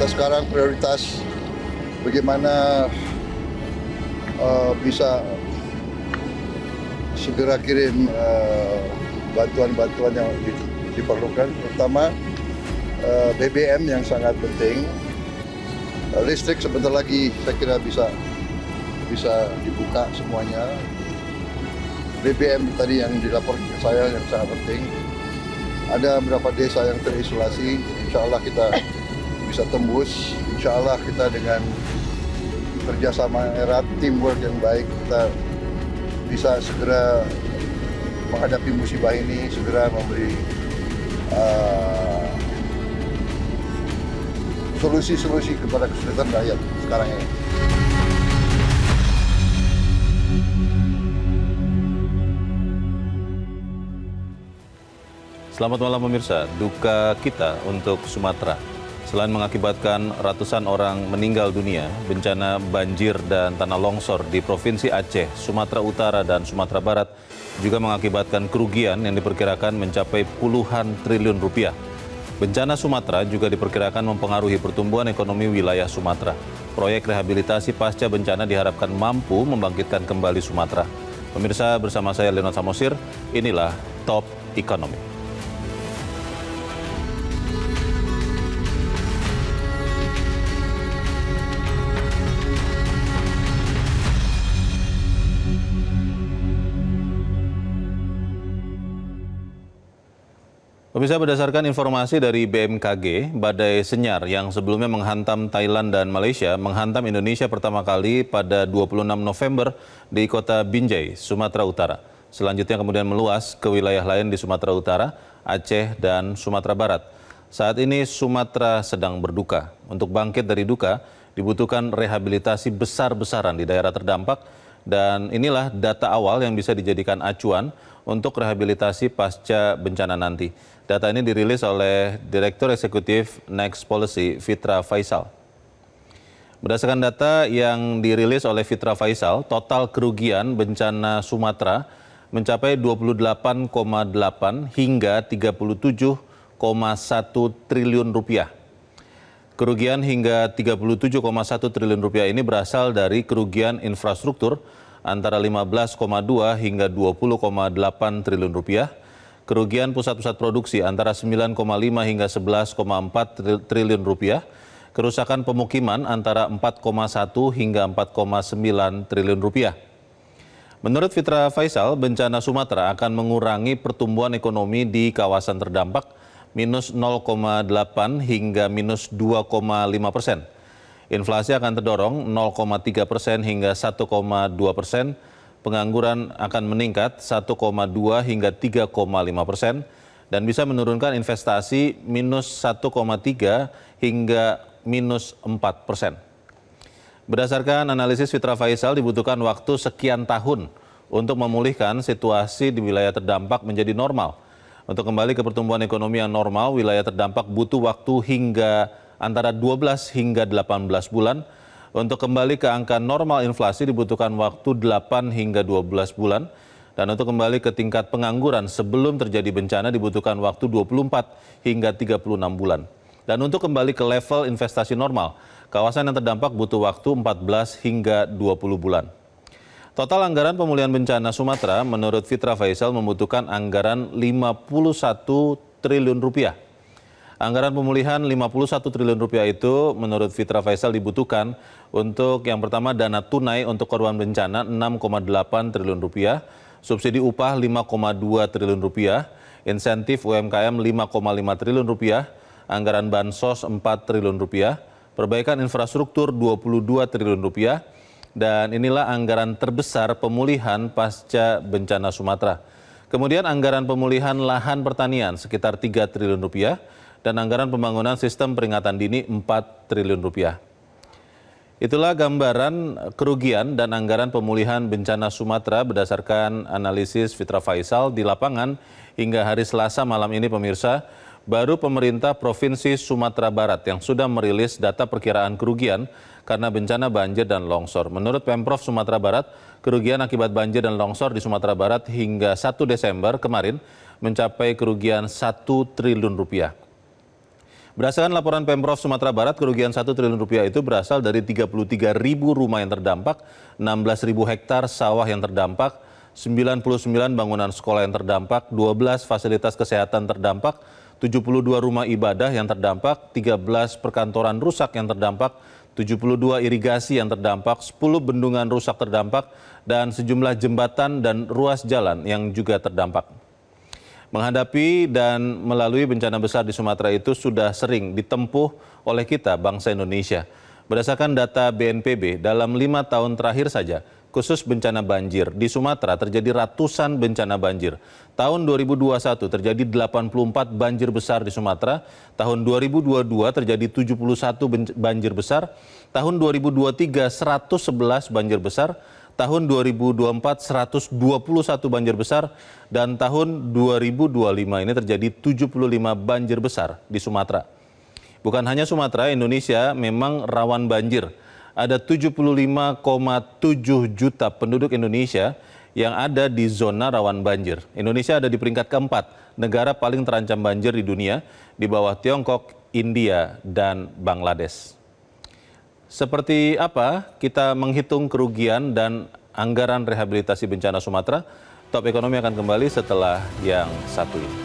sekarang prioritas bagaimana bisa segera kirim bantuan-bantuan yang diperlukan, terutama BBM yang sangat penting. Listrik sebentar lagi saya kira bisa dibuka semuanya. BBM tadi yang dilaporkan ke saya yang sangat penting. Ada beberapa desa yang terisolasi, insya Allah kita bisa tembus. Insya Allah kita dengan kerjasama erat, teamwork yang baik, kita bisa segera menghadapi musibah ini, segera memberi solusi-solusi kepada kesulitan rakyat sekarang ini. Selamat malam pemirsa, duka kita untuk Sumatera. Selain mengakibatkan ratusan orang meninggal dunia, bencana banjir dan tanah longsor di Provinsi Aceh, Sumatera Utara, dan Sumatera Barat juga mengakibatkan kerugian yang diperkirakan mencapai puluhan triliun rupiah. Bencana Sumatera juga diperkirakan mempengaruhi pertumbuhan ekonomi wilayah Sumatera. Proyek rehabilitasi pasca bencana diharapkan mampu membangkitkan kembali Sumatera. Pemirsa, bersama saya Leonard Samosir, inilah Top Ekonomi. Pemirsa, berdasarkan informasi dari BMKG, badai Senyar yang sebelumnya menghantam Thailand dan Malaysia menghantam Indonesia pertama kali pada 26 November di kota Binjai, Sumatera Utara. Selanjutnya kemudian meluas ke wilayah lain di Sumatera Utara, Aceh, dan Sumatera Barat. Saat ini Sumatera sedang berduka. Untuk bangkit dari duka, dibutuhkan rehabilitasi besar-besaran di daerah terdampak, dan inilah data awal yang bisa dijadikan acuan untuk rehabilitasi pasca bencana nanti. Data ini dirilis oleh Direktur Eksekutif Next Policy, Fitra Faisal. Berdasarkan data yang dirilis oleh Fitra Faisal, total kerugian bencana Sumatera mencapai 28,8 hingga 37,1 triliun rupiah. Kerugian hingga 37,1 triliun rupiah ini berasal dari kerugian infrastruktur antara 15,2 hingga 20,8 triliun rupiah, kerugian pusat-pusat produksi antara 9,5 hingga 11,4 triliun rupiah, kerusakan pemukiman antara 4,1 hingga 4,9 triliun rupiah. Menurut Fitra Faisal, bencana Sumatera akan mengurangi pertumbuhan ekonomi di kawasan terdampak minus 0,8 hingga minus 2,5%. Inflasi akan terdorong 0,3% hingga 1,2%. Pengangguran akan meningkat 1,2 hingga 3,5% dan bisa menurunkan investasi minus 1,3 hingga minus 4%. Berdasarkan analisis Fitra Faisal, dibutuhkan waktu sekian tahun untuk memulihkan situasi di wilayah terdampak menjadi normal. Untuk kembali ke pertumbuhan ekonomi yang normal, wilayah terdampak butuh waktu hingga antara 12 hingga 18 bulan. Untuk kembali ke angka normal inflasi dibutuhkan waktu 8 hingga 12 bulan. Dan untuk kembali ke tingkat pengangguran sebelum terjadi bencana dibutuhkan waktu 24 hingga 36 bulan. Dan untuk kembali ke level investasi normal, kawasan yang terdampak butuh waktu 14 hingga 20 bulan. Total anggaran pemulihan bencana Sumatera menurut Fitra Faisal membutuhkan anggaran 51 triliun rupiah. Anggaran pemulihan 51 triliun rupiah itu menurut Fitra Faisal dibutuhkan untuk yang pertama dana tunai untuk korban bencana 6,8 triliun rupiah, subsidi upah 5,2 triliun rupiah, insentif UMKM 5,5 triliun rupiah, anggaran bansos 4 triliun rupiah, perbaikan infrastruktur 22 triliun rupiah, dan inilah anggaran terbesar pemulihan pasca bencana Sumatera. Kemudian anggaran pemulihan lahan pertanian sekitar 3 triliun rupiah, dan anggaran pembangunan sistem peringatan dini 4 triliun rupiah. Itulah gambaran kerugian dan anggaran pemulihan bencana Sumatera berdasarkan analisis Fitra Faisal di lapangan hingga hari Selasa malam ini pemirsa. Baru pemerintah Provinsi Sumatera Barat yang sudah merilis data perkiraan kerugian karena bencana banjir dan longsor. Menurut Pemprov Sumatera Barat, kerugian akibat banjir dan longsor di Sumatera Barat hingga 1 Desember kemarin mencapai kerugian 1 triliun rupiah. Berdasarkan laporan Pemprov Sumatera Barat, kerugian 1 triliun rupiah itu berasal dari 33.000 rumah yang terdampak, 16.000 hektar sawah yang terdampak, 99 bangunan sekolah yang terdampak, 12 fasilitas kesehatan terdampak, 72 rumah ibadah yang terdampak, 13 perkantoran rusak yang terdampak, 72 irigasi yang terdampak, 10 bendungan rusak terdampak, dan sejumlah jembatan dan ruas jalan yang juga terdampak. Menghadapi dan melalui bencana besar di Sumatera itu sudah sering ditempuh oleh kita, bangsa Indonesia. Berdasarkan data BNPB, dalam 5 tahun terakhir saja, khusus bencana banjir, di Sumatera terjadi ratusan bencana banjir. Tahun 2021 terjadi 84 banjir besar di Sumatera, tahun 2022 terjadi 71 banjir besar, tahun 2023 111 banjir besar, tahun 2024 121 banjir besar, dan tahun 2025 ini terjadi 75 banjir besar di Sumatera. Bukan hanya Sumatera, Indonesia memang rawan banjir. Ada 75,7 juta penduduk Indonesia yang ada di zona rawan banjir. Indonesia ada di peringkat keempat, negara paling terancam banjir di dunia, di bawah Tiongkok, India, dan Bangladesh. Seperti apa kita menghitung kerugian dan anggaran rehabilitasi bencana Sumatera? Top Ekonomi akan kembali setelah yang satu ini.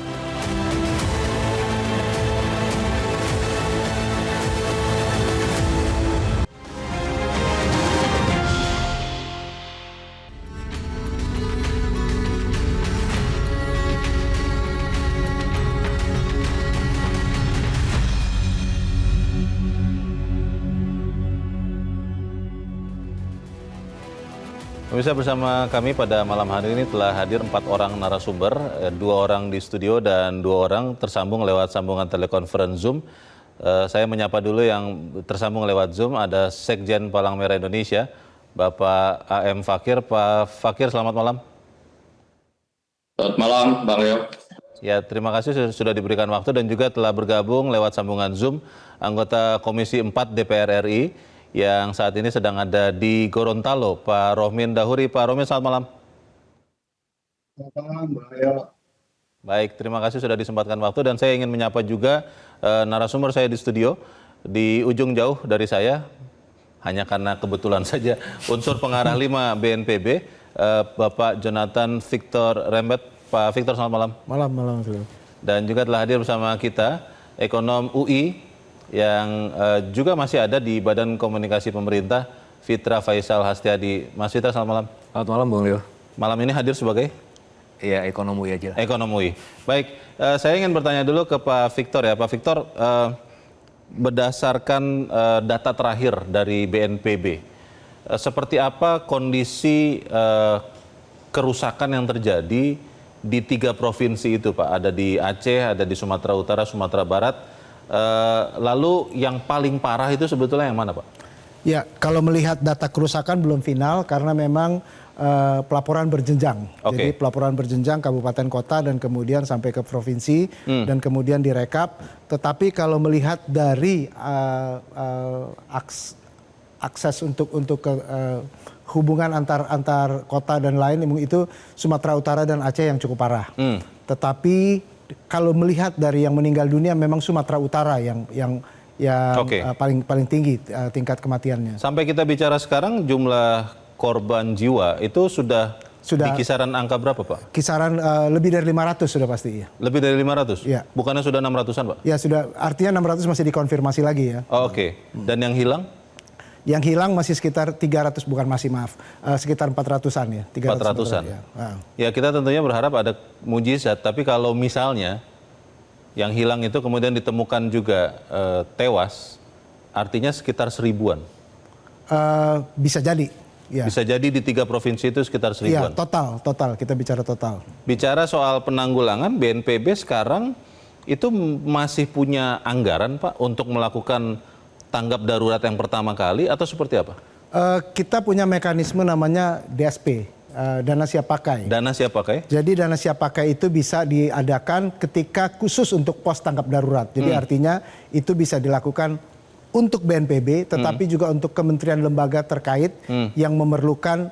Pemirsa, bersama kami pada malam hari ini telah hadir 4 orang narasumber, 2 orang di studio dan 2 orang tersambung lewat sambungan telekonferensi Zoom. Saya menyapa dulu yang tersambung lewat Zoom, ada Sekjen Palang Merah Indonesia, Bapak A.M. Fakir. Pak Fakir, selamat malam. Selamat malam, Bang Leo. Ya, terima kasih sudah diberikan waktu dan juga telah bergabung lewat sambungan Zoom anggota Komisi 4 DPR RI yang saat ini sedang ada di Gorontalo, Pak Rohmin Dahuri. Pak Rohmin, selamat malam. Selamat malam, Bang Leo. Baik, terima kasih sudah disempatkan waktu dan saya ingin menyapa juga narasumber saya di studio. Di ujung jauh dari saya, hanya karena kebetulan saja, unsur pengarah 5 BNPB, Bapak Jonathan Victor Rembet. Pak Victor, selamat malam. Malam. Dan juga telah hadir bersama kita, ekonom UI, yang juga masih ada di Badan Komunikasi Pemerintah, Fitra Faisal Hastiadi. Mas Fitra, selamat malam. Selamat malam, Bang Leo. Malam ini hadir sebagai? Iya, ekonom UI aja. Ekonom UI. Baik, saya ingin bertanya dulu ke Pak Victor ya. Pak Victor, berdasarkan data terakhir dari BNPB, seperti apa kondisi kerusakan yang terjadi di 3 provinsi itu, Pak? Ada di Aceh, ada di Sumatera Utara, Sumatera Barat. Lalu yang paling parah itu sebetulnya yang mana, Pak? Ya, kalau melihat data kerusakan belum final karena memang pelaporan berjenjang. Jadi pelaporan berjenjang kabupaten kota dan kemudian sampai ke provinsi dan kemudian direkap. Tetapi kalau melihat dari akses untuk hubungan antar kota dan lain, itu Sumatera Utara dan Aceh yang cukup parah. Tetapi kalau melihat dari yang meninggal dunia memang Sumatera Utara yang paling tinggi tingkat kematiannya. Sampai kita bicara sekarang jumlah korban jiwa itu sudah di kisaran angka berapa, Pak? Kisaran lebih dari 500 sudah pasti ya. Lebih dari 500? Ya. Bukannya sudah 600-an, Pak? Ya sudah, artinya 600 masih dikonfirmasi lagi ya. Oh, oke. Dan yang hilang? Yang hilang masih sekitar 300, sekitar 400-an ya. 400-an. Ya. Ya, kita tentunya berharap ada mujizat, tapi kalau misalnya yang hilang itu kemudian ditemukan juga tewas, artinya sekitar 1000-an. Bisa jadi. Ya. Bisa jadi di 3 provinsi itu sekitar 1000-an. Iya, total. Kita bicara total. Bicara soal penanggulangan, BNPB sekarang itu masih punya anggaran, Pak, untuk melakukan tanggap darurat yang pertama kali atau seperti apa? Kita punya mekanisme namanya DSP, dana siap pakai. Dana siap pakai? Jadi dana siap pakai itu bisa diadakan ketika khusus untuk pos tanggap darurat. Jadi artinya itu bisa dilakukan untuk BNPB, tetapi juga untuk kementerian lembaga terkait yang memerlukan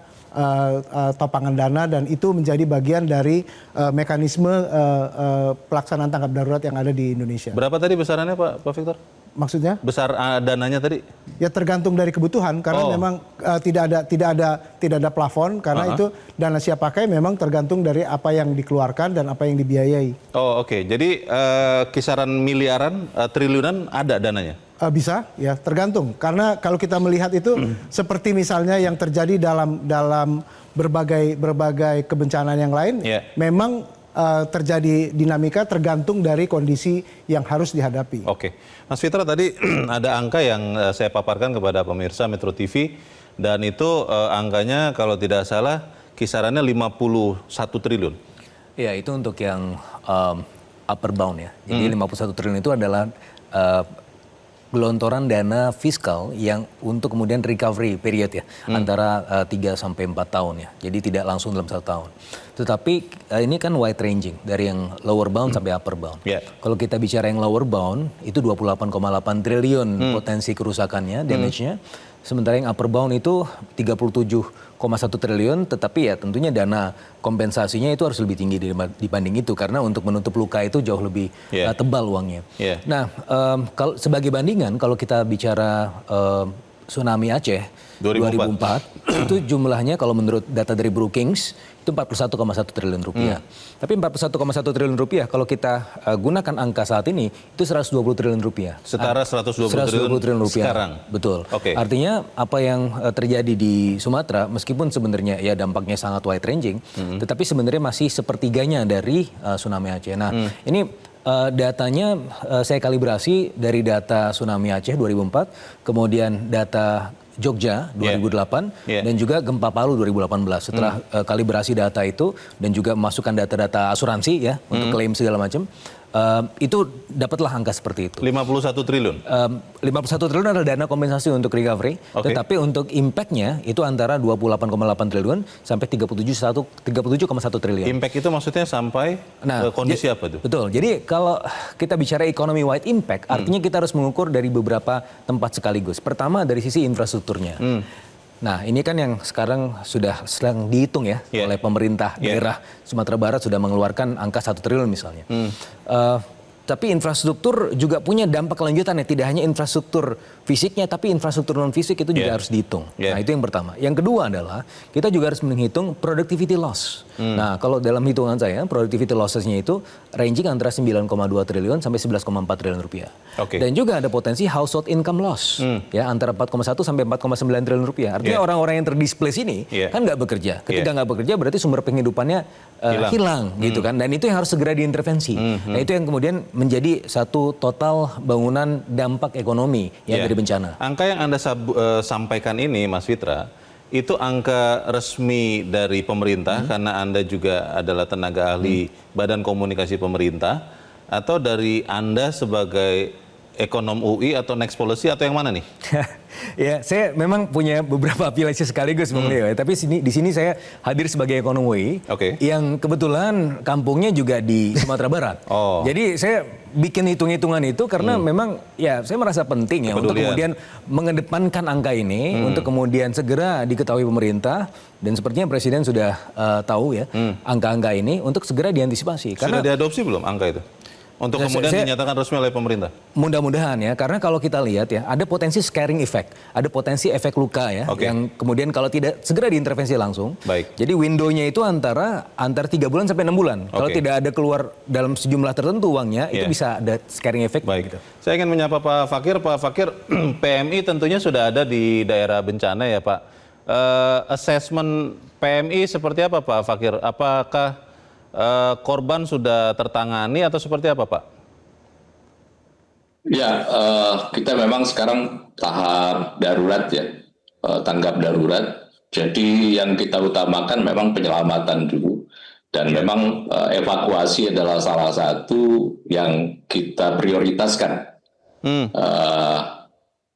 topangan dana, dan itu menjadi bagian dari mekanisme pelaksanaan tanggap darurat yang ada di Indonesia. Berapa tadi besarannya Pak Victor? Maksudnya? Besar dananya tadi? Ya tergantung dari kebutuhan, karena memang tidak ada plafon, karena itu dana siap pakai memang tergantung dari apa yang dikeluarkan dan apa yang dibiayai. Oh oke. Jadi kisaran miliaran, triliunan ada dananya? Bisa, ya tergantung. Karena kalau kita melihat itu seperti misalnya yang terjadi dalam berbagai kebencanaan yang lain, memang terjadi dinamika tergantung dari kondisi yang harus dihadapi. Oke, Mas Fitra, tadi ada angka yang saya paparkan kepada pemirsa Metro TV, dan itu angkanya kalau tidak salah kisarannya 51 triliun. Ya, itu untuk yang upper bound ya. Jadi 51 triliun itu adalah gelontoran dana fiskal yang untuk kemudian recovery period ya, antara 3 sampai 4 tahun ya. Jadi tidak langsung dalam 1 tahun. Tetapi ini kan wide ranging dari yang lower bound sampai upper bound. Kalau kita bicara yang lower bound itu 28,8 triliun potensi kerusakannya, damage-nya. Sementara yang upper bound itu 37,1 triliun, tetapi ya tentunya dana kompensasinya itu harus lebih tinggi dibanding itu, karena untuk menutup luka itu jauh lebih tebal uangnya. Nah, kalau sebagai bandingan, kalau kita bicara tsunami Aceh 2004 itu jumlahnya kalau menurut data dari Brookings itu 41,1 triliun rupiah. Tapi 41,1 triliun rupiah kalau kita gunakan angka saat ini itu 120 triliun rupiah. Setara 120 triliun rupiah sekarang. Betul. Artinya apa yang terjadi di Sumatera meskipun sebenarnya ya dampaknya sangat wide ranging, tetapi sebenarnya masih sepertiganya dari tsunami Aceh. Nah, ini datanya saya kalibrasi dari data tsunami Aceh 2004, kemudian data Jogja 2008 dan juga gempa Palu 2018. Setelah kalibrasi data itu dan juga masukkan data-data asuransi ya untuk klaim segala macam, itu dapatlah angka seperti itu. 51 triliun. 51 triliun adalah dana kompensasi untuk recovery, tetapi untuk impact-nya itu antara 28,8 triliun sampai 37,1 triliun. Impact itu maksudnya sampai kondisi apa tuh? Betul. Jadi kalau kita bicara economy wide impact, artinya kita harus mengukur dari beberapa tempat sekaligus. Pertama dari sisi infrastrukturnya. Nah, ini kan yang sekarang sedang dihitung ya oleh pemerintah daerah Sumatera Barat, sudah mengeluarkan angka 1 triliun misalnya. Tapi infrastruktur juga punya dampak lanjutannya, tidak hanya infrastruktur fisiknya, tapi infrastruktur non fisik itu juga harus dihitung. Nah, itu yang pertama. Yang kedua adalah kita juga harus menghitung productivity loss. Nah, kalau dalam hitungan saya productivity losses-nya itu ranging antara 9,2 triliun sampai 11,4 triliun rupiah. Dan juga ada potensi household income loss ya antara 4,1 sampai 4,9 triliun rupiah. Artinya orang-orang yang terdisplace ini kan nggak bekerja. Ketika nggak bekerja berarti sumber penghidupannya hilang gitu kan. Dan itu yang harus segera diintervensi. Nah, itu yang kemudian menjadi satu total bangunan dampak ekonomi ya dari bencana. Angka yang Anda sampaikan ini, Mas Fitra, itu angka resmi dari pemerintah karena Anda juga adalah tenaga ahli Badan Komunikasi Pemerintah, atau dari Anda sebagai ekonom UI atau Next Policy atau yang mana nih? Ya, saya memang punya beberapa afiliasi sekaligus, Bung Leo. Tapi di sini saya hadir sebagai ekonom UI, yang kebetulan kampungnya juga di Sumatera Barat. Jadi saya bikin hitung-hitungan itu karena memang ya saya merasa penting ya untuk kemudian mengedepankan angka ini untuk kemudian segera diketahui pemerintah, dan sepertinya Presiden sudah tahu ya angka-angka ini untuk segera diantisipasi. Sudah diadopsi belum angka itu? Untuk kemudian dinyatakan resmi oleh pemerintah? Mudah-mudahan ya, karena kalau kita lihat ya, ada potensi scaring effect, ada potensi efek luka ya, yang kemudian kalau tidak segera diintervensi langsung, jadi window-nya itu antara 3 bulan sampai 6 bulan. Kalau tidak ada keluar dalam sejumlah tertentu uangnya, itu bisa ada scaring effect. Gitu. Saya ingin menyapa Pak Fakir. Pak Fakir, PMI tentunya sudah ada di daerah bencana ya Pak. Assessment PMI seperti apa Pak Fakir? Apakah korban sudah tertangani atau seperti apa Pak? Ya, kita memang sekarang tahap darurat ya, tanggap darurat. Jadi yang kita utamakan memang penyelamatan dulu. Dan memang evakuasi adalah salah satu yang kita prioritaskan.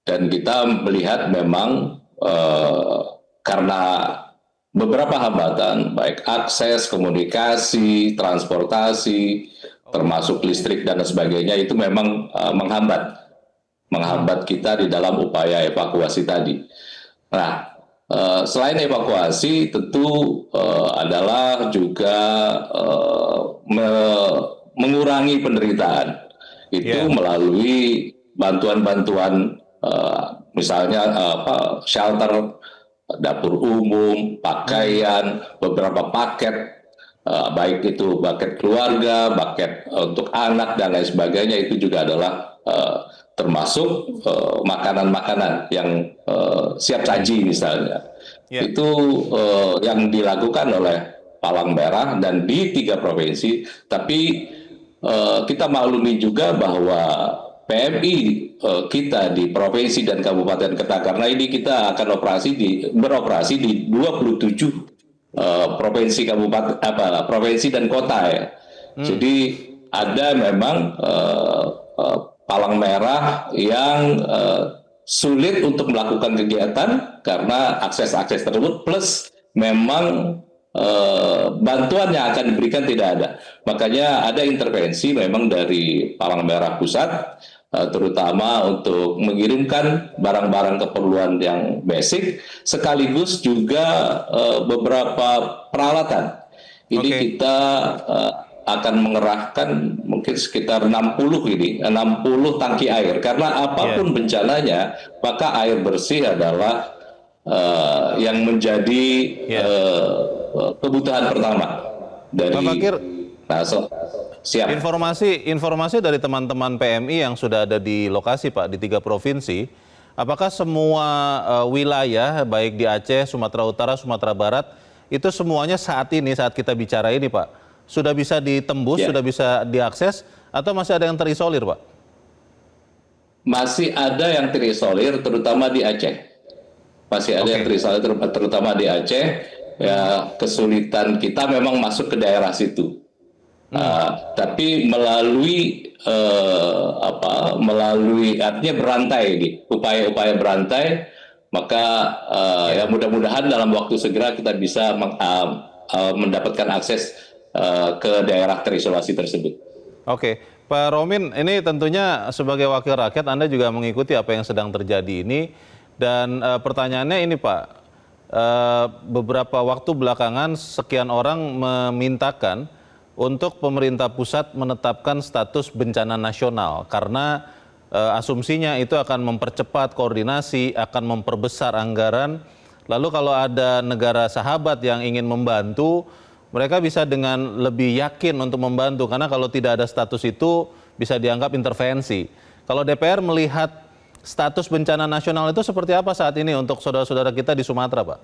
Dan kita melihat memang karena beberapa hambatan, baik akses, komunikasi, transportasi, termasuk listrik dan sebagainya, itu memang menghambat kita di dalam upaya evakuasi tadi. Nah, Selain evakuasi, tentu adalah juga mengurangi penderitaan. Itu melalui bantuan-bantuan, misalnya shelter, dapur umum, pakaian, beberapa paket, baik itu paket keluarga, paket untuk anak dan lain sebagainya, itu juga adalah termasuk makanan-makanan yang siap saji misalnya. Itu yang dilakukan oleh Palang Merah dan di 3 provinsi. Tapi kita maklumi juga bahwa PMI kita di provinsi dan kabupaten kota, karena ini kita akan beroperasi di 27 provinsi kabupaten provinsi dan kota ya. Jadi ada memang Palang Merah yang sulit untuk melakukan kegiatan karena akses-akses tersebut, plus memang bantuan yang akan diberikan tidak ada. Makanya ada intervensi memang dari Palang Merah Pusat, terutama untuk mengirimkan barang-barang keperluan yang basic, sekaligus juga beberapa peralatan. Ini kita akan mengerahkan mungkin sekitar 60 tangki air, karena apapun bencananya, maka air bersih adalah yang menjadi kebutuhan pertama dari. Pak Fakir, siap. Informasi dari teman-teman PMI yang sudah ada di lokasi, Pak, di 3 provinsi, apakah semua wilayah baik di Aceh, Sumatera Utara, Sumatera Barat itu semuanya saat kita bicara ini, Pak, sudah bisa ditembus, sudah bisa diakses, atau masih ada yang terisolir, Pak? Masih ada yang terisolir, terutama di Aceh. Masih ada yang terisolir, terutama di Aceh. Ya, kesulitan kita memang masuk ke daerah situ. Tapi melalui artinya berantai ini, upaya-upaya berantai, maka ya mudah-mudahan dalam waktu segera kita bisa mendapatkan akses ke daerah terisolasi tersebut. Oke, Pak Romin, ini tentunya sebagai wakil rakyat Anda juga mengikuti apa yang sedang terjadi ini, dan pertanyaannya ini, Pak, beberapa waktu belakangan sekian orang memintakan untuk pemerintah pusat menetapkan status bencana nasional karena asumsinya itu akan mempercepat koordinasi, akan memperbesar anggaran. Lalu kalau ada negara sahabat yang ingin membantu, mereka bisa dengan lebih yakin untuk membantu, karena kalau tidak ada status itu bisa dianggap intervensi. Kalau DPR melihat status bencana nasional itu seperti apa saat ini untuk saudara-saudara kita di Sumatera, Pak?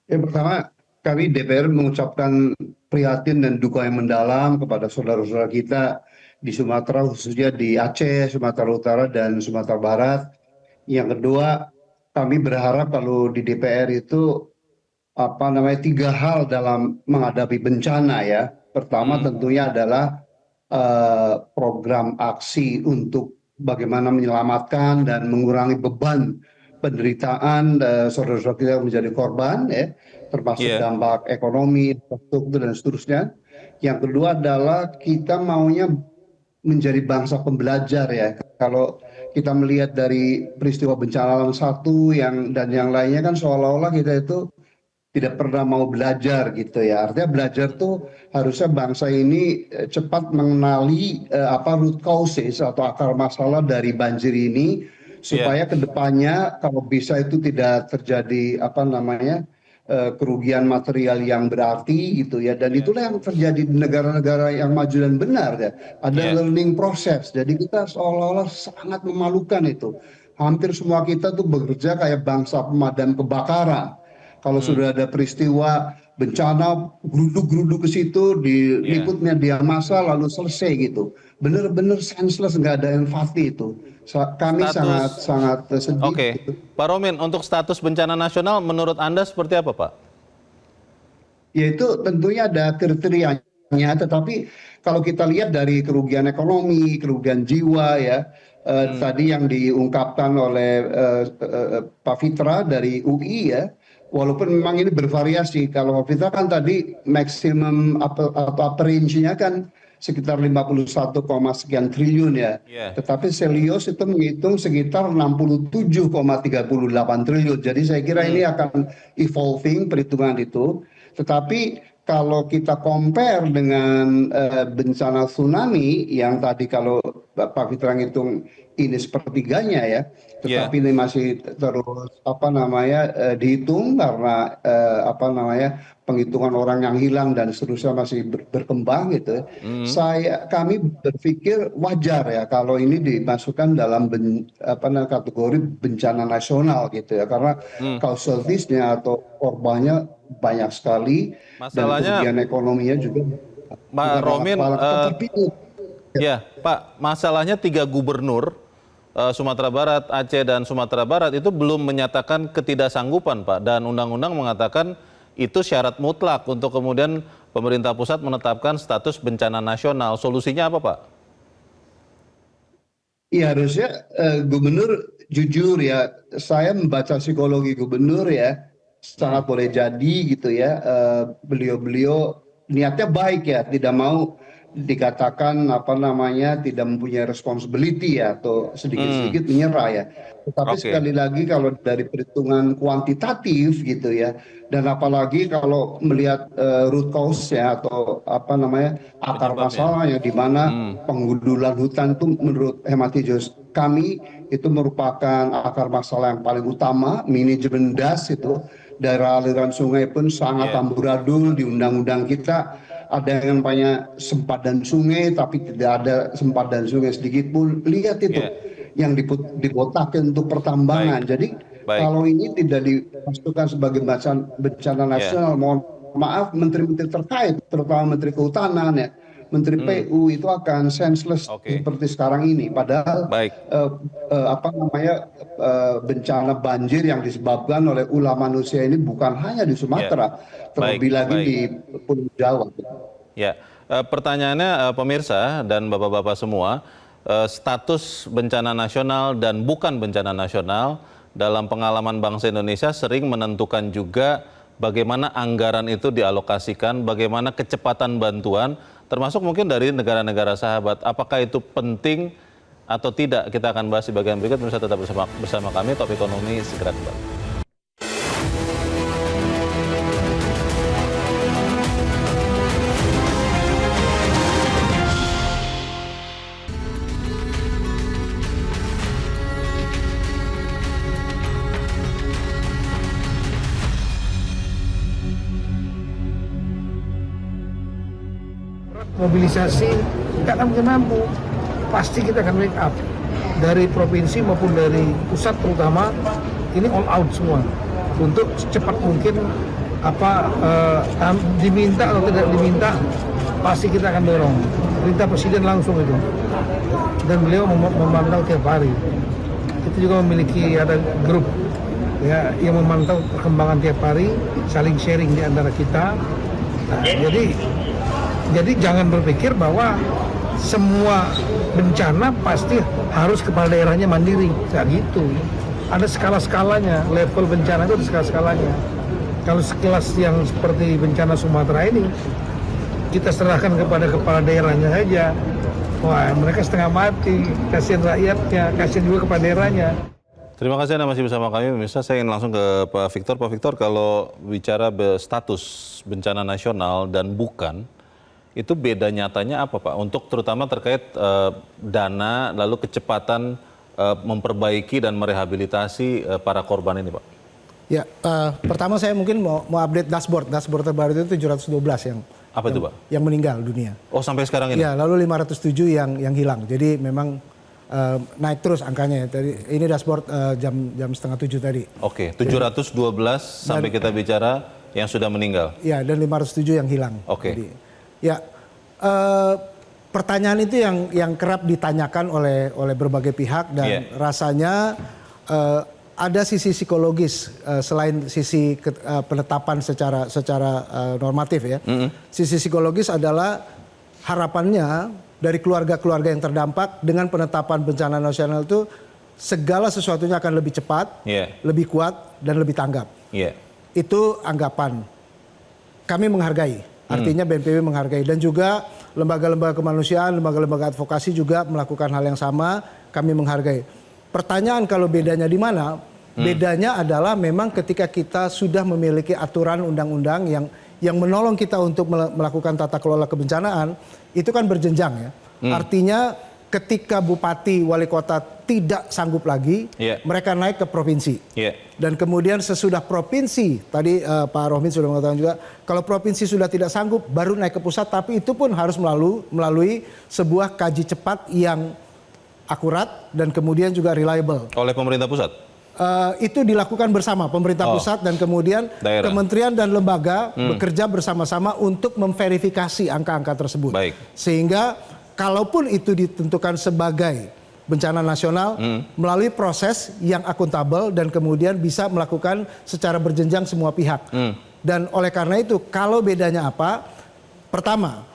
Yang pertama, kami DPR mengucapkan prihatin dan duka yang mendalam kepada saudara-saudara kita di Sumatera, khususnya di Aceh, Sumatera Utara, dan Sumatera Barat. Yang kedua, kami berharap kalau di DPR itu 3 hal dalam menghadapi bencana ya. Pertama tentunya adalah program aksi untuk bagaimana menyelamatkan dan mengurangi beban penderitaan saudara-saudara kita yang menjadi korban ya, termasuk dampak ekonomi, infrastruktur dan seterusnya. Yang kedua adalah kita maunya menjadi bangsa pembelajar ya. Kalau kita melihat dari peristiwa bencana alam 1 dan yang lainnya kan seolah-olah kita itu tidak pernah mau belajar gitu ya. Artinya belajar tuh harusnya bangsa ini cepat mengenali root causes atau akar masalah dari banjir ini, supaya kedepannya kalau bisa itu tidak terjadi kerugian material yang berarti gitu ya. Dan itulah yang terjadi di negara-negara yang maju dan benar ya. Ada learning process. Jadi kita seolah-olah sangat memalukan itu. Hampir semua kita tuh bekerja kayak bangsa pemadam kebakaran. Kalau sudah ada peristiwa bencana, geruduk-geruduk ke situ, diliput media massa, lalu selesai gitu. Benar-benar senseless, nggak ada empati itu. Kami sangat sedih. Oke, gitu. Pak Romin, untuk status bencana nasional menurut Anda seperti apa, Pak? Ya itu tentunya ada kriterianya, tetapi kalau kita lihat dari kerugian ekonomi, kerugian jiwa ya, tadi yang diungkapkan oleh Pak Fitra dari UI ya, walaupun memang ini bervariasi. Kalau Pak Fitra kan tadi maksimum atau upper range-nya kan sekitar 51, sekian triliun ya. Tetapi Selios itu menghitung sekitar 67,38 triliun. Jadi saya kira ini akan evolving perhitungan itu. Tetapi kalau kita compare dengan bencana tsunami yang tadi kalau Pak Fitra ngitung ini sepertiganya ya, tetapi ini masih terus dihitung karena penghitungan orang yang hilang dan seterusnya masih berkembang gitu. Kami berpikir wajar ya kalau ini dimasukkan dalam kategori bencana nasional gitu ya, karena casualties-nya atau korbannya banyak sekali dan kerugian ekonominya juga. Pak Romin, ya Pak, masalahnya 3 gubernur Sumatera Barat, Aceh, dan Sumatera Barat itu belum menyatakan ketidaksanggupan, Pak. Dan undang-undang mengatakan itu syarat mutlak untuk kemudian pemerintah pusat menetapkan status bencana nasional. Solusinya apa, Pak? Iya, harusnya gubernur jujur ya, saya membaca psikologi gubernur ya, sangat boleh jadi gitu ya, beliau-beliau niatnya baik ya, tidak mau dikatakan tidak mempunyai responsibility ya, atau sedikit-sedikit menyerah ya. Tetapi sekali lagi kalau dari perhitungan kuantitatif gitu ya, dan apalagi kalau melihat root cause ya, atau akar masalahnya, di mana penggundulan hutan itu menurut hemat kami itu merupakan akar masalah yang paling utama. Manajemen das itu, daerah aliran sungai pun sangat amburadul. Di undang-undang kita ada yang namanya sempadan sungai, tapi tidak ada sempadan sungai sedikit pun. Lihat itu yang dibotakin untuk pertambangan. Jadi kalau ini tidak dimasukkan sebagai bencana nasional, mohon maaf menteri-menteri terkait, terutama Menteri Kehutanan ya, Menteri PU itu akan senseless seperti sekarang ini. Padahal bencana banjir yang disebabkan oleh ulah manusia ini bukan hanya di Sumatera, terlebih lagi di Pulau Jawa. Ya, pertanyaannya pemirsa dan bapak-bapak semua, status bencana nasional dan bukan bencana nasional dalam pengalaman bangsa Indonesia sering menentukan juga bagaimana anggaran itu dialokasikan, bagaimana kecepatan bantuan, termasuk mungkin dari negara-negara sahabat. Apakah itu penting atau tidak? Kita akan bahas di bagian berikut. Bisa tetap bersama kami. Top Ekonomi segera kembali. Mobilisasi nggak akan mungkin mampu, pasti kita akan make up dari provinsi maupun dari pusat, terutama ini all out semua untuk secepat mungkin diminta atau tidak diminta pasti kita akan dorong. Perintah Presiden langsung itu, dan beliau memantau tiap hari. Kita juga memiliki ada grup ya yang memantau perkembangan tiap hari, saling sharing di antara kita. Nah, jadi jangan berpikir bahwa semua bencana pasti harus kepala daerahnya mandiri. Tidak gitu. Ada skala-skalanya, level bencana itu ada skala-skalanya. Kalau sekelas yang seperti bencana Sumatera ini, kita serahkan kepada kepala daerahnya saja. Wah, mereka setengah mati, kasihan rakyatnya, kasihan juga kepala daerahnya. Terima kasih Anda masih bersama kami. Pemirsa, saya ingin langsung ke Pak Victor. Pak Victor, kalau bicara status bencana nasional dan bukan, itu beda nyatanya apa Pak? Untuk terutama terkait dana, lalu kecepatan memperbaiki dan merehabilitasi para korban ini Pak? Ya, pertama saya mungkin mau update dashboard terbaru itu 712 yang apa itu Pak? Yang meninggal dunia. Oh, sampai sekarang ini? Ya, lalu 507 yang hilang. Jadi memang naik terus angkanya. Tadi ini dashboard jam setengah 7 tadi. Oke, 712 sampai kita bicara yang sudah meninggal. Ya, dan 507 yang hilang. Oke. Jadi, ya, pertanyaan itu yang kerap ditanyakan oleh berbagai pihak, dan rasanya ada sisi psikologis selain sisi penetapan secara normatif ya. Sisi psikologis adalah harapannya dari keluarga-keluarga yang terdampak dengan penetapan bencana nasional itu segala sesuatunya akan lebih cepat, lebih kuat dan lebih tanggap. Itu anggapan. Kami menghargai Artinya BNPB menghargai, dan juga lembaga-lembaga kemanusiaan, lembaga-lembaga advokasi juga melakukan hal yang sama, kami menghargai. Pertanyaan kalau bedanya di mana? Bedanya adalah memang ketika kita sudah memiliki aturan undang-undang yang menolong kita untuk melakukan tata kelola kebencanaan, itu kan berjenjang ya. Artinya ketika bupati, wali kota tidak sanggup lagi, mereka naik ke provinsi. Dan kemudian sesudah provinsi, tadi Pak Rohmin sudah mengatakan juga, kalau provinsi sudah tidak sanggup, baru naik ke pusat, tapi itu pun harus melalui sebuah kaji cepat yang akurat dan kemudian juga reliable. Oleh pemerintah pusat? Itu dilakukan bersama pemerintah pusat dan kemudian daerah. kementerian dan lembaga bekerja bersama-sama untuk memverifikasi angka-angka tersebut. Sehingga kalaupun itu ditentukan sebagai bencana nasional melalui proses yang akuntabel dan kemudian bisa melakukan secara berjenjang semua pihak. Dan oleh karena itu kalau bedanya apa? Pertama,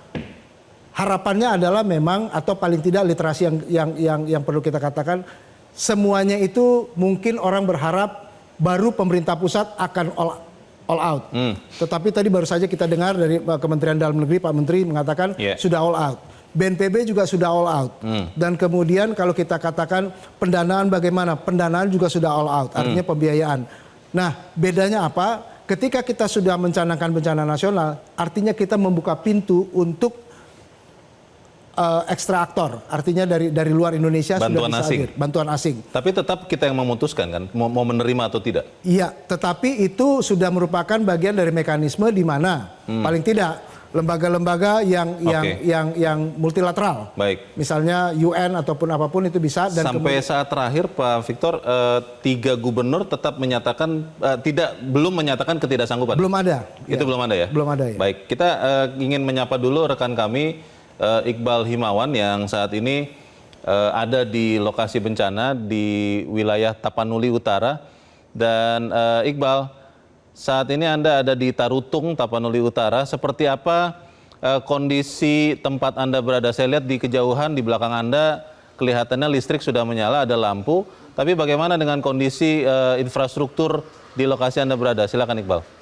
harapannya adalah memang atau paling tidak literasi yang perlu kita katakan, semuanya itu mungkin orang berharap baru pemerintah pusat akan all out. Tetapi tadi baru saja kita dengar dari Kementerian Dalam Negeri, Pak Menteri mengatakan sudah all out. BNPB juga sudah all out. Dan kemudian kalau kita katakan pendanaan bagaimana? Pendanaan juga sudah all out, artinya pembiayaan. Nah, bedanya apa? Ketika kita sudah mencanangkan bencana nasional, artinya kita membuka pintu untuk ekstra aktor, artinya dari luar Indonesia bantuan sudah bisa asing. hadir, bantuan asing. Tapi tetap kita yang memutuskan kan, mau menerima atau tidak? Iya, tetapi itu sudah merupakan bagian dari mekanisme di mana paling tidak lembaga-lembaga yang multilateral, misalnya UN ataupun apapun itu bisa. Dan sampai saat terakhir Pak Victor, 3 gubernur tetap menyatakan belum menyatakan ketidaksanggupan. Belum ada. Itu belum ada ya? Belum ada ya. Baik, kita ingin menyapa dulu rekan kami Iqbal Himawan yang saat ini ada di lokasi bencana di wilayah Tapanuli Utara. Dan Iqbal, saat ini Anda ada di Tarutung, Tapanuli Utara. Seperti apa kondisi tempat Anda berada? Saya lihat di kejauhan di belakang Anda kelihatannya listrik sudah menyala, ada lampu. Tapi bagaimana dengan kondisi infrastruktur di lokasi Anda berada? Silakan Iqbal.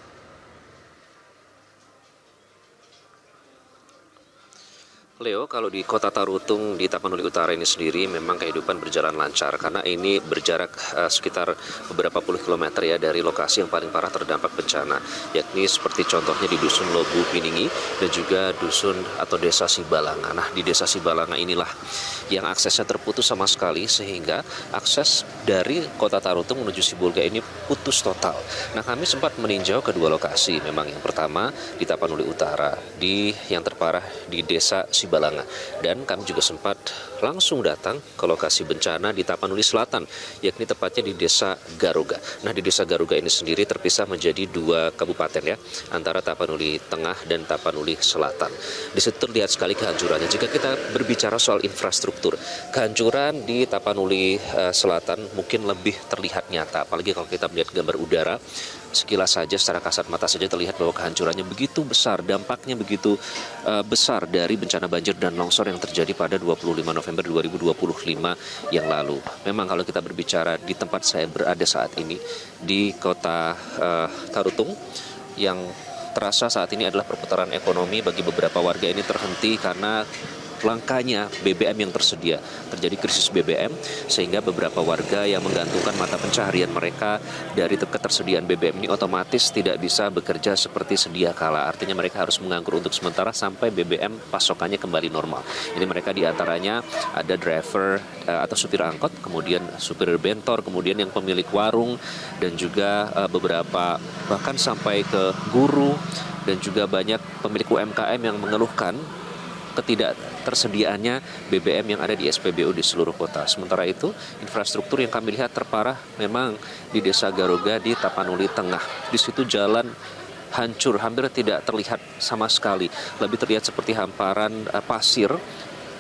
Leo, kalau di kota Tarutung di Tapanuli Utara ini sendiri memang kehidupan berjalan lancar karena ini berjarak sekitar beberapa puluh kilometer ya dari lokasi yang paling parah terdampak bencana, yakni seperti contohnya di Dusun Lobu Piningi dan juga dusun atau desa Sibalanga. Nah, di desa Sibalanga inilah yang aksesnya terputus sama sekali sehingga akses dari kota Tarutung menuju Sibolga ini putus total. Nah, kami sempat meninjau kedua lokasi. Memang yang pertama di Tapanuli Utara, yang terparah di desa Sibalanga, dan kami juga sempat langsung datang ke lokasi bencana di Tapanuli Selatan, yakni tepatnya di desa Garuga. Nah, di desa Garuga ini sendiri terpisah menjadi 2 kabupaten ya, antara Tapanuli Tengah dan Tapanuli Selatan. Di situ terlihat sekali kehancurannya. Jika kita berbicara soal infrastruktur, kehancuran di Tapanuli Selatan mungkin lebih terlihat nyata, apalagi kalau kita melihat gambar udara. Sekilas saja secara kasat mata saja terlihat bahwa kehancurannya begitu besar, dampaknya begitu besar dari bencana banjir dan longsor yang terjadi pada 25 November 2025 yang lalu. Memang kalau kita berbicara di tempat saya berada saat ini di kota Tarutung, yang terasa saat ini adalah perputaran ekonomi bagi beberapa warga ini terhenti karena langkanya BBM yang tersedia. Terjadi krisis BBM sehingga beberapa warga yang menggantungkan mata pencaharian mereka dari ketersediaan BBM ini otomatis tidak bisa bekerja seperti sedia kala. Artinya mereka harus menganggur untuk sementara sampai BBM pasokannya kembali normal. Ini mereka diantaranya ada driver atau supir angkot, kemudian supir bentor, kemudian yang pemilik warung, dan juga beberapa bahkan sampai ke guru, dan juga banyak pemilik UMKM yang mengeluhkan ketidaktersediaannya BBM yang ada di SPBU di seluruh kota. Sementara itu, infrastruktur yang kami lihat terparah memang di desa Garuga di Tapanuli Tengah. Di situ jalan hancur, hampir tidak terlihat sama sekali. Lebih terlihat seperti hamparan pasir,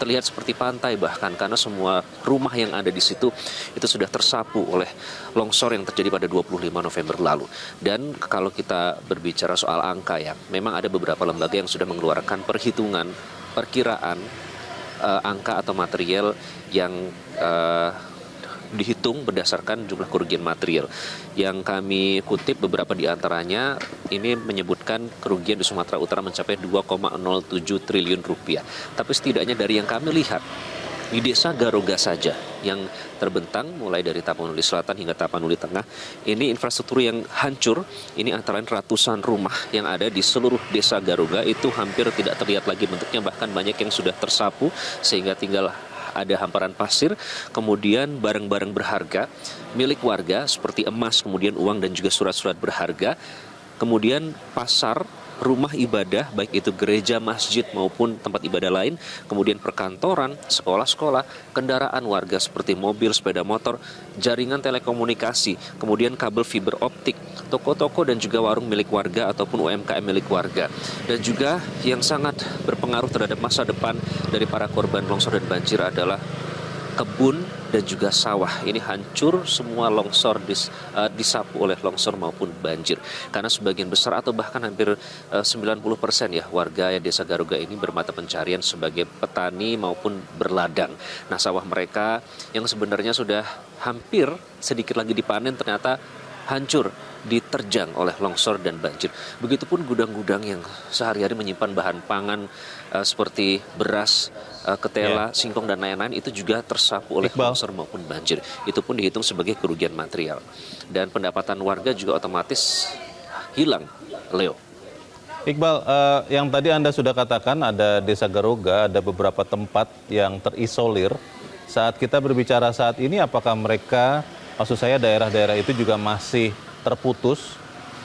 terlihat seperti pantai bahkan, karena semua rumah yang ada di situ itu sudah tersapu oleh longsor yang terjadi pada 25 November lalu. Dan kalau kita berbicara soal angka ya, memang ada beberapa lembaga yang sudah mengeluarkan perkiraan angka atau material yang dihitung berdasarkan jumlah kerugian material. Yang kami kutip beberapa di antaranya ini menyebutkan kerugian di Sumatera Utara mencapai 2,07 triliun rupiah. Tapi setidaknya dari yang kami lihat di desa Garoga saja yang terbentang mulai dari Tapanuli Selatan hingga Tapanuli Tengah, ini infrastruktur yang hancur. Ini antara ratusan rumah yang ada di seluruh desa Garoga itu hampir tidak terlihat lagi bentuknya, bahkan banyak yang sudah tersapu sehingga tinggal ada hamparan pasir. Kemudian barang-barang berharga milik warga seperti emas, kemudian uang dan juga surat-surat berharga. Kemudian pasar, rumah ibadah, baik itu gereja, masjid maupun tempat ibadah lain, kemudian perkantoran, sekolah-sekolah, kendaraan warga seperti mobil, sepeda motor, jaringan telekomunikasi, kemudian kabel fiber optik, toko-toko dan juga warung milik warga ataupun UMKM milik warga. Dan juga yang sangat berpengaruh terhadap masa depan dari para korban longsor dan banjir adalah kebun dan juga sawah. Ini hancur semua, longsor disapu oleh longsor maupun banjir. Karena sebagian besar atau bahkan hampir 90% ya warga yang desa Garoga ini bermata pencarian sebagai petani maupun berladang. Nah, sawah mereka yang sebenarnya sudah hampir sedikit lagi dipanen ternyata hancur diterjang oleh longsor dan banjir. Begitupun gudang-gudang yang sehari-hari menyimpan bahan pangan seperti beras, ketela, singkong dan lain-lain itu juga tersapu oleh longsor maupun banjir. Itu pun dihitung sebagai kerugian material. Dan pendapatan warga juga otomatis hilang, Leo. Iqbal, yang tadi Anda sudah katakan ada desa Garoga, ada beberapa tempat yang terisolir. Saat kita berbicara saat ini, apakah mereka, maksud saya daerah-daerah itu juga masih terputus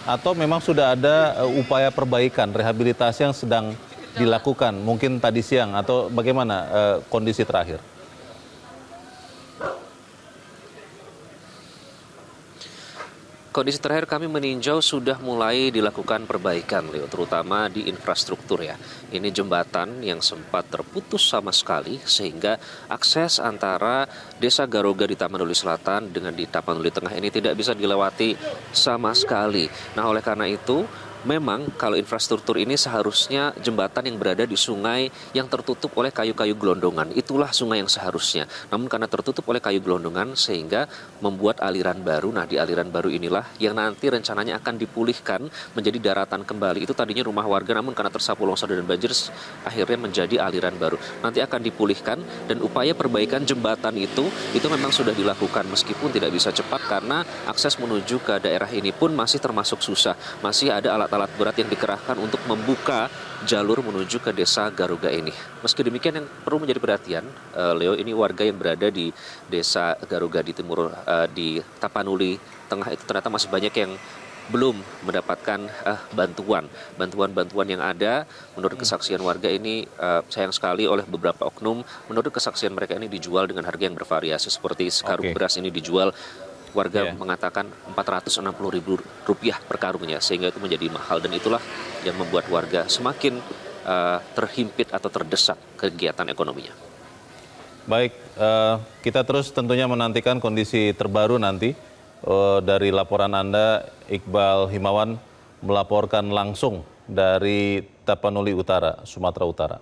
atau memang sudah ada upaya perbaikan, rehabilitasi yang sedang dilakukan mungkin tadi siang atau bagaimana kondisi terakhir? Kondisi terakhir kami meninjau sudah mulai dilakukan perbaikan, Leo, terutama di infrastruktur ya. Ini jembatan yang sempat terputus sama sekali sehingga akses antara desa Garoga di Tapanuli Selatan dengan di Tapanuli Tengah ini tidak bisa dilewati sama sekali. Nah, oleh karena itu memang kalau infrastruktur ini seharusnya jembatan yang berada di sungai yang tertutup oleh kayu-kayu gelondongan. Itulah sungai yang seharusnya. Namun karena tertutup oleh kayu gelondongan sehingga membuat aliran baru. Nah, di aliran baru inilah yang nanti rencananya akan dipulihkan menjadi daratan kembali. Itu tadinya rumah warga, namun karena tersapu longsor dan banjir akhirnya menjadi aliran baru. Nanti akan dipulihkan dan upaya perbaikan jembatan itu memang sudah dilakukan meskipun tidak bisa cepat karena akses menuju ke daerah ini pun masih termasuk susah. Masih ada alat berat yang dikerahkan untuk membuka jalur menuju ke desa Garoga ini. Meski demikian yang perlu menjadi perhatian, Leo, ini warga yang berada di desa Garoga di timur, di Tapanuli Tengah itu ternyata masih banyak yang belum mendapatkan bantuan yang ada. Menurut kesaksian warga ini sayang sekali oleh beberapa oknum, menurut kesaksian mereka ini dijual dengan harga yang bervariasi seperti sekarung beras ini dijual warga mengatakan Rp460.000 per karungnya, sehingga itu menjadi mahal dan itulah yang membuat warga semakin terhimpit atau terdesak kegiatan ekonominya. Baik, kita terus tentunya menantikan kondisi terbaru nanti dari laporan Anda, Iqbal Himawan melaporkan langsung dari Tapanuli Utara, Sumatera Utara.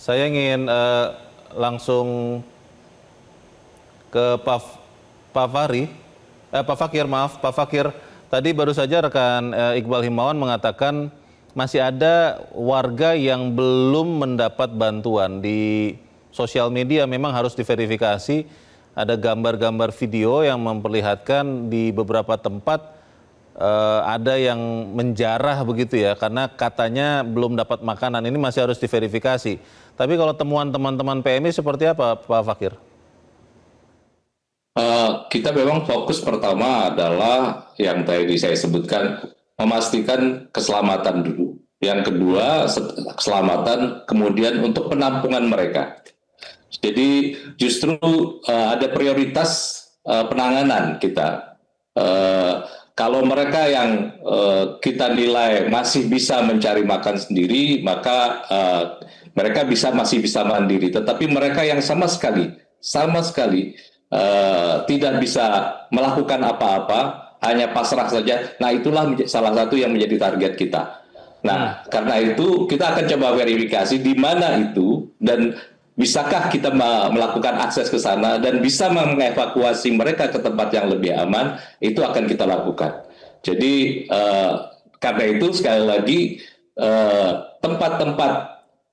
Saya ingin langsung ke Pak Fakir. Tadi baru saja rekan Iqbal Himawan mengatakan masih ada warga yang belum mendapat bantuan. Di sosial media memang harus diverifikasi, ada gambar-gambar video yang memperlihatkan di beberapa tempat ada yang menjarah begitu ya, karena katanya belum dapat makanan. Ini masih harus diverifikasi. Tapi kalau temuan teman-teman PMI seperti apa, Pak Fakir? Kita memang fokus pertama adalah yang tadi saya sebutkan, memastikan keselamatan dulu. Yang kedua, keselamatan, kemudian untuk penampungan mereka. Jadi justru ada prioritas penanganan kita. Kalau mereka yang kita nilai masih bisa mencari makan sendiri, maka mereka masih bisa mandiri. Tetapi mereka yang sama sekali tidak bisa melakukan apa-apa, hanya pasrah saja. Nah, itulah salah satu yang menjadi target kita. Nah, karena itu kita akan coba verifikasi di mana itu dan bisakah kita melakukan akses ke sana dan bisa mengevakuasi mereka ke tempat yang lebih aman, itu akan kita lakukan. Jadi karena itu sekali lagi tempat-tempat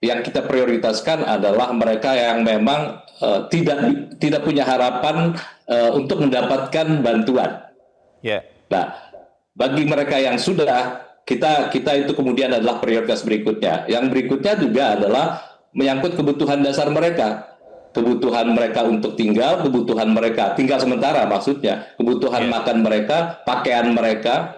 yang kita prioritaskan adalah mereka yang memang tidak punya harapan untuk mendapatkan bantuan. Yeah. Nah, bagi mereka yang sudah, kita itu kemudian adalah prioritas berikutnya. Yang berikutnya juga adalah menyangkut kebutuhan dasar mereka. Kebutuhan mereka untuk tinggal, kebutuhan mereka tinggal sementara maksudnya, kebutuhan makan mereka, pakaian mereka,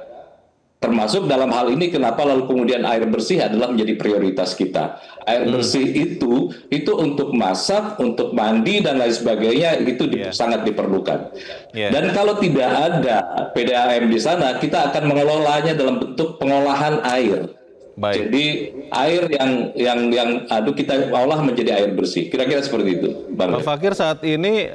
termasuk dalam hal ini kenapa lalu kemudian air bersih adalah menjadi prioritas kita. Air bersih itu untuk masak, untuk mandi dan lain sebagainya itu sangat diperlukan. Dan kalau tidak ada PDAM di sana, kita akan mengelolanya dalam bentuk pengolahan air. Baik. Jadi air yang kita olah menjadi air bersih. Kira-kira seperti itu, Bang. Pak Fakir, saat ini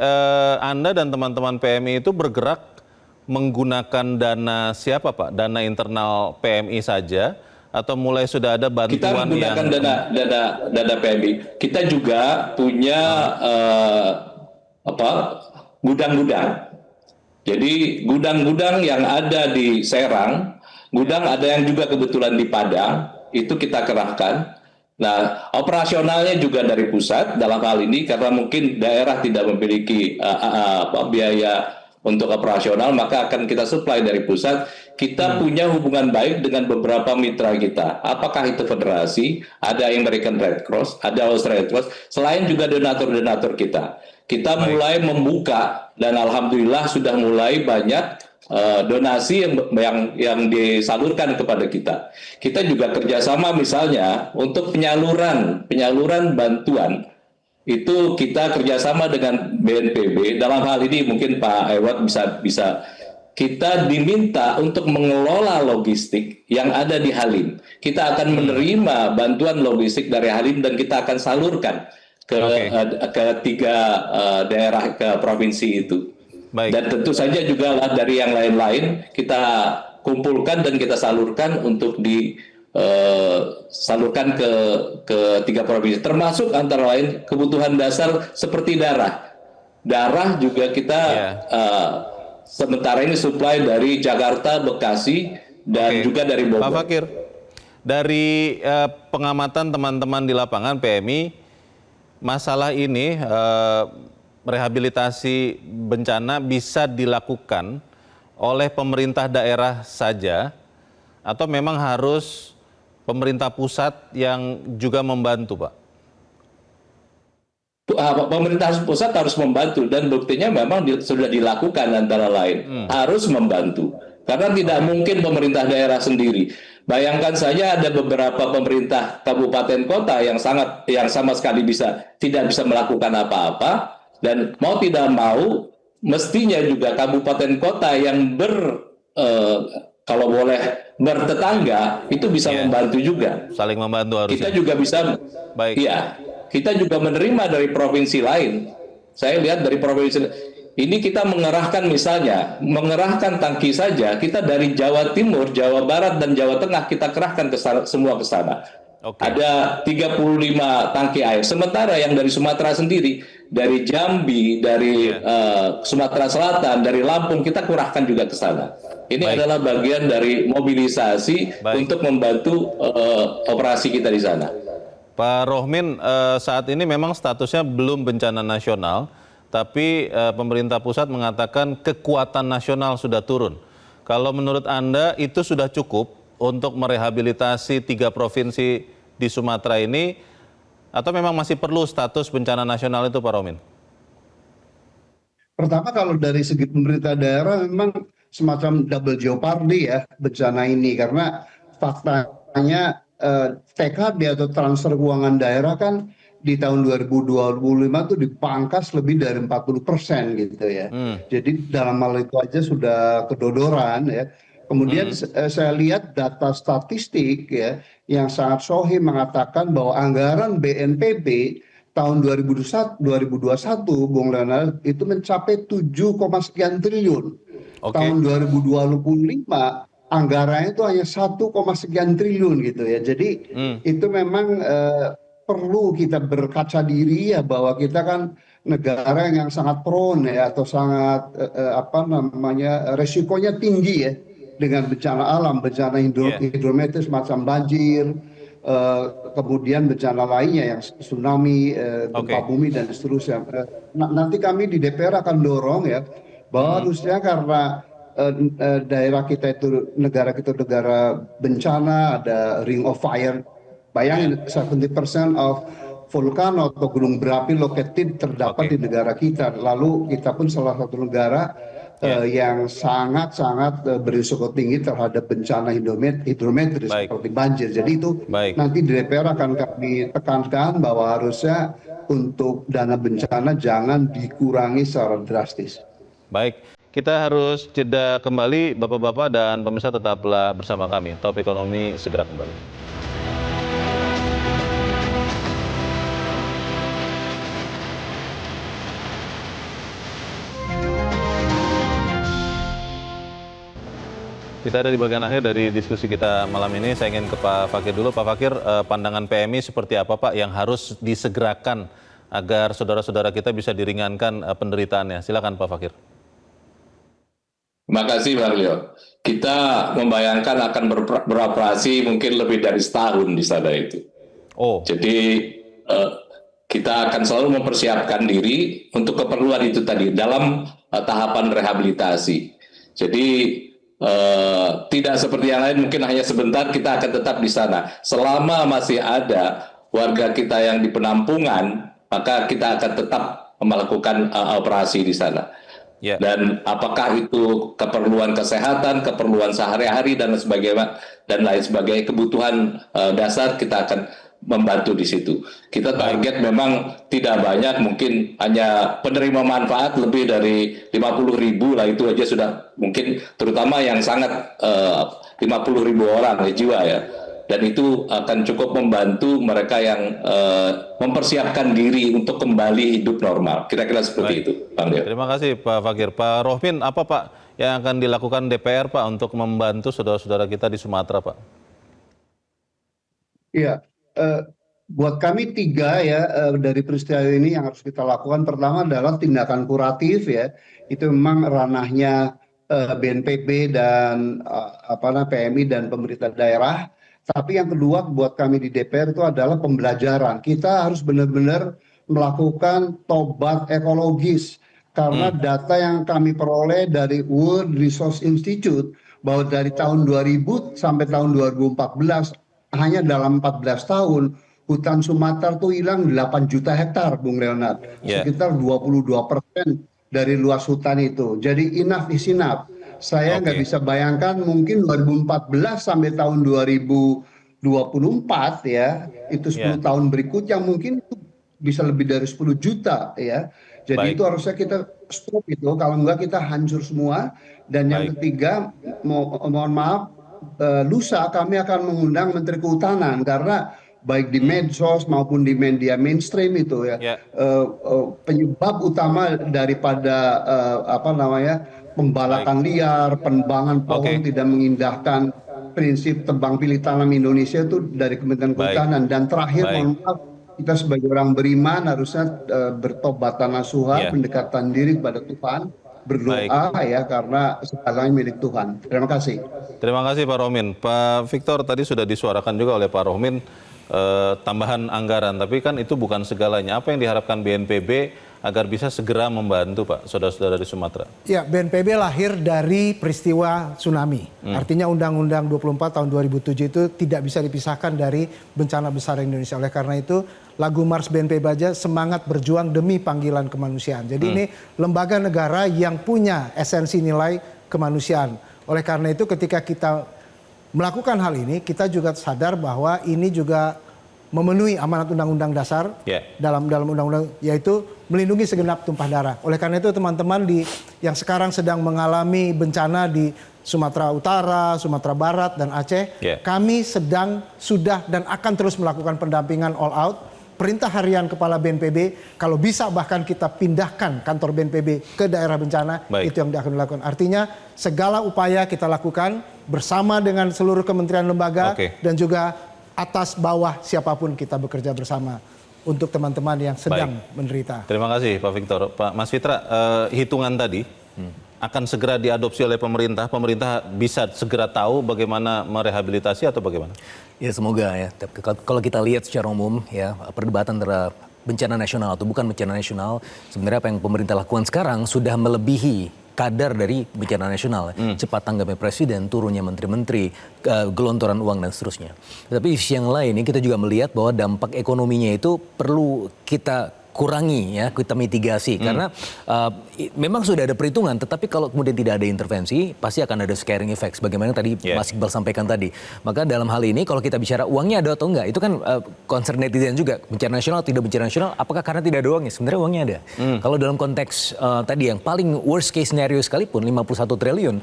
Anda dan teman-teman PMI itu bergerak menggunakan dana siapa, Pak? Dana internal PMI saja atau mulai sudah ada bantuan kita menggunakan dana PMI. Kita juga punya gudang-gudang. Jadi gudang-gudang yang ada di Serang, gudang ada yang juga kebetulan di Padang, itu kita kerahkan. Nah, operasionalnya juga dari pusat dalam hal ini karena mungkin daerah tidak memiliki biaya untuk operasional, maka akan kita supply dari pusat. Kita punya hubungan baik dengan beberapa mitra kita. Apakah itu federasi, ada American Red Cross, ada Australian Red Cross, selain juga donatur-donatur kita. Kita mulai membuka dan alhamdulillah sudah mulai banyak donasi yang disalurkan kepada kita. Kita juga kerjasama misalnya untuk penyaluran bantuan. Itu kita kerjasama dengan BNPB. Dalam hal ini mungkin Pak Ewad bisa kita diminta untuk mengelola logistik yang ada di Halim. Kita akan menerima bantuan logistik dari Halim dan kita akan salurkan ke 3 daerah ke provinsi itu. Baik. Dan tentu saja juga dari yang lain-lain kita kumpulkan dan kita salurkan untuk salurkan ke 3 provinsi, termasuk antara lain kebutuhan dasar seperti darah. Darah juga kita sementara ini supply dari Jakarta, Bekasi, dan juga dari Bogor. Pak Fakir, dari pengamatan teman-teman di lapangan PMI, masalah ini rehabilitasi bencana bisa dilakukan oleh pemerintah daerah saja atau memang harus pemerintah pusat yang juga membantu, Pak? Pemerintah pusat harus membantu dan buktinya memang sudah dilakukan antara lain. Harus membantu. Karena tidak mungkin pemerintah daerah sendiri. Bayangkan saja ada beberapa pemerintah kabupaten kota yang sama sekali tidak bisa melakukan apa-apa, dan mau tidak mau mestinya juga kabupaten kota yang kalau boleh bertetangga itu bisa membantu juga. Saling membantu harusnya. Kita juga bisa, kita juga menerima dari provinsi lain. Saya lihat dari provinsi ini kita mengerahkan tangki saja, kita dari Jawa Timur, Jawa Barat, dan Jawa Tengah kita kerahkan semua ke sana. Ada 35 tangki air. Sementara yang dari Sumatera sendiri, dari Jambi, dari Sumatera Selatan, dari Lampung, kita kurahkan juga ke sana. Ini adalah bagian dari mobilisasi untuk membantu operasi kita di sana. Pak Rohmin, saat ini memang statusnya belum bencana nasional, tapi pemerintah pusat mengatakan kekuatan nasional sudah turun. Kalau menurut Anda itu sudah cukup untuk merehabilitasi 3 provinsi di Sumatera ini, atau memang masih perlu status bencana nasional itu, Pak Rohmin? Pertama, kalau dari segi pemerintah daerah memang semacam double jeopardy ya bencana ini, karena faktanya TKD atau transfer keuangan daerah kan di tahun 2025 itu dipangkas lebih dari 40% gitu ya. Jadi dalam hal itu aja sudah kedodoran ya. Kemudian saya lihat data statistik ya yang sangat sohih mengatakan bahwa anggaran BNPB tahun 2021 Bung Leonard itu mencapai 7, sekian triliun. Tahun 2025 anggarannya itu hanya 1, sekian triliun gitu ya. Jadi itu memang perlu kita berkaca diri ya bahwa kita kan negara yang sangat prone ya atau sangat apa namanya resikonya tinggi ya dengan bencana alam, bencana hidrometeorologi semacam banjir, kemudian bencana lainnya yang tsunami, gempa bumi dan seterusnya. Nanti kami di DPR akan dorong ya bahwa harusnya karena daerah kita itu negara bencana, ada ring of fire. Bayangin 70% of vulkan atau gunung berapi located terdapat di negara kita. Lalu kita pun salah satu negara yang sangat-sangat berisiko tinggi terhadap bencana hidrometris seperti banjir. Jadi itu nanti di DPR akan kami tekankan bahwa harusnya untuk dana bencana jangan dikurangi secara drastis. Baik, kita harus jeda kembali, Bapak-Bapak dan pemirsa tetaplah bersama kami. Top Ekonomi segera kembali. Kita ada di bagian akhir dari diskusi kita malam ini. Saya ingin ke Pak Fakir dulu. Pak Fakir, pandangan PMI seperti apa Pak yang harus disegerakan agar saudara-saudara kita bisa diringankan penderitaannya? Silakan Pak Fakir. Terima kasih Bang Leo. Kita membayangkan akan beroperasi mungkin lebih dari setahun di sana itu. Jadi kita akan selalu mempersiapkan diri untuk keperluan itu tadi dalam tahapan rehabilitasi. Jadi tidak seperti yang lain mungkin hanya sebentar, kita akan tetap di sana. Selama masih ada warga kita yang di penampungan, maka kita akan tetap melakukan operasi di sana. Dan apakah itu keperluan kesehatan, keperluan sehari-hari dan lain sebagainya, kebutuhan dasar, kita akan membantu di situ. Kita target memang tidak banyak, mungkin hanya penerima manfaat lebih dari 50.000 lah, itu aja sudah mungkin, terutama yang sangat 50.000 orang jiwa ya. Dan itu akan cukup membantu mereka yang mempersiapkan diri untuk kembali hidup normal. Kira-kira seperti itu, Bang Leo. Terima kasih Pak Fakir. Pak Rohmin, apa Pak yang akan dilakukan DPR Pak untuk membantu saudara-saudara kita di Sumatera Pak? Iya. Buat kami 3 ya dari peristiwa ini yang harus kita lakukan. Pertama adalah tindakan kuratif ya, itu memang ranahnya BNPB dan PMI dan pemerintah daerah. Tapi yang kedua buat kami di DPR itu adalah pembelajaran. Kita harus benar-benar melakukan tobat ekologis karena data yang kami peroleh dari World Resource Institute bahwa dari tahun 2000 sampai tahun 2014 hanya dalam 14 tahun hutan Sumatera tuh hilang 8 juta hektar, Bung Leonard. Sekitar 22% dari luas hutan itu. Jadi enough is enough. Saya nggak bisa bayangkan mungkin 2014 sampai tahun 2024 ya, itu 10 tahun berikutnya mungkin itu bisa lebih dari 10 juta ya. Jadi itu harusnya kita stop itu, kalau enggak kita hancur semua. Dan yang ketiga, mohon maaf, lusa kami akan mengundang Menteri Kehutanan karena baik di medsos maupun di media mainstream itu ya penyebab utama daripada pembalakan liar, penebangan pohon tidak mengindahkan prinsip tebang pilih tanam Indonesia itu dari Kementerian Kehutanan. Dan terakhir mohon maaf, kita sebagai orang beriman harusnya bertobat nasuha, pendekatan diri kepada Tuhan, berdoa ya karena segalanya milik Tuhan. Terima kasih. Terima kasih Pak Rohmin. Pak Victor, tadi sudah disuarakan juga oleh Pak Rohmin tambahan anggaran, tapi kan itu bukan segalanya. Apa yang diharapkan BNPB agar bisa segera membantu Pak saudara-saudara di Sumatera? Ya, BNPB lahir dari peristiwa tsunami. Artinya Undang-Undang 24 tahun 2007 itu tidak bisa dipisahkan dari bencana besar Indonesia. Oleh karena itu lagu Mars BNPB aja semangat berjuang demi panggilan kemanusiaan. Jadi ini lembaga negara yang punya esensi nilai kemanusiaan. Oleh karena itu ketika kita melakukan hal ini, kita juga sadar bahwa ini juga memenuhi amanat Undang-Undang Dasar dalam Undang-Undang, yaitu melindungi segenap tumpah darah. Oleh karena itu teman-teman yang sekarang sedang mengalami bencana di Sumatera Utara, Sumatera Barat, dan Aceh, kami sudah dan akan terus melakukan pendampingan all out. Perintah harian Kepala BNPB, kalau bisa bahkan kita pindahkan kantor BNPB ke daerah bencana, itu yang akan dilakukan. Artinya segala upaya kita lakukan bersama dengan seluruh kementerian lembaga dan juga atas bawah siapapun kita bekerja bersama untuk teman-teman yang sedang menderita. Terima kasih Pak Victor. Pak Mas Fitra, hitungan tadi akan segera diadopsi oleh pemerintah. Pemerintah bisa segera tahu bagaimana merehabilitasi atau bagaimana? Ya semoga ya. Tapi kalau kita lihat secara umum ya perdebatan antara bencana nasional atau bukan bencana nasional, sebenarnya apa yang pemerintah lakukan sekarang sudah melebihi kadar dari bencana nasional. Cepat tanggapnya presiden, turunnya menteri-menteri, gelontoran uang dan seterusnya. Tapi di sisi yang lain kita juga melihat bahwa dampak ekonominya itu perlu kita kurangi ya, kita mitigasi karena memang sudah ada perhitungan, tetapi kalau kemudian tidak ada intervensi pasti akan ada scaring effects bagaimana tadi Mas Iqbal sampaikan tadi. Maka dalam hal ini kalau kita bicara uangnya ada atau enggak, itu kan concern netizen juga, bencana nasional tidak bencana nasional, apakah karena tidak ada uangnya? Sebenarnya uangnya ada. Kalau dalam konteks tadi yang paling worst case scenario sekalipun 51 triliun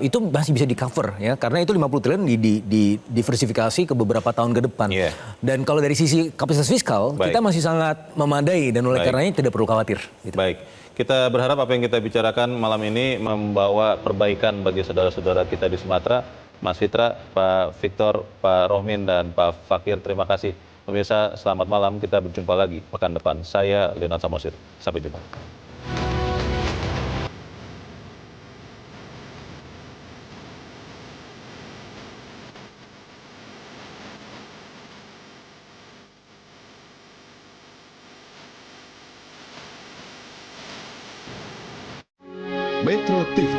itu masih bisa di cover ya, karena itu 50 triliun di diversifikasi ke beberapa tahun ke depan. Dan kalau dari sisi kapasitas fiskal kita masih sangat memadai dan oleh karenanya tidak perlu khawatir. Gitu. Baik, kita berharap apa yang kita bicarakan malam ini membawa perbaikan bagi saudara-saudara kita di Sumatera. Mas Fitra, Pak Victor, Pak Rohmin, dan Pak Fakir, terima kasih. Pemirsa, selamat malam. Kita berjumpa lagi pekan depan. Saya Leonard Samosir. Sampai jumpa. Metro TV.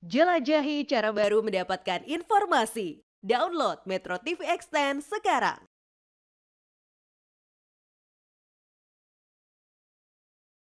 Jelajahi cara baru mendapatkan informasi. Download Metro TV Extend sekarang.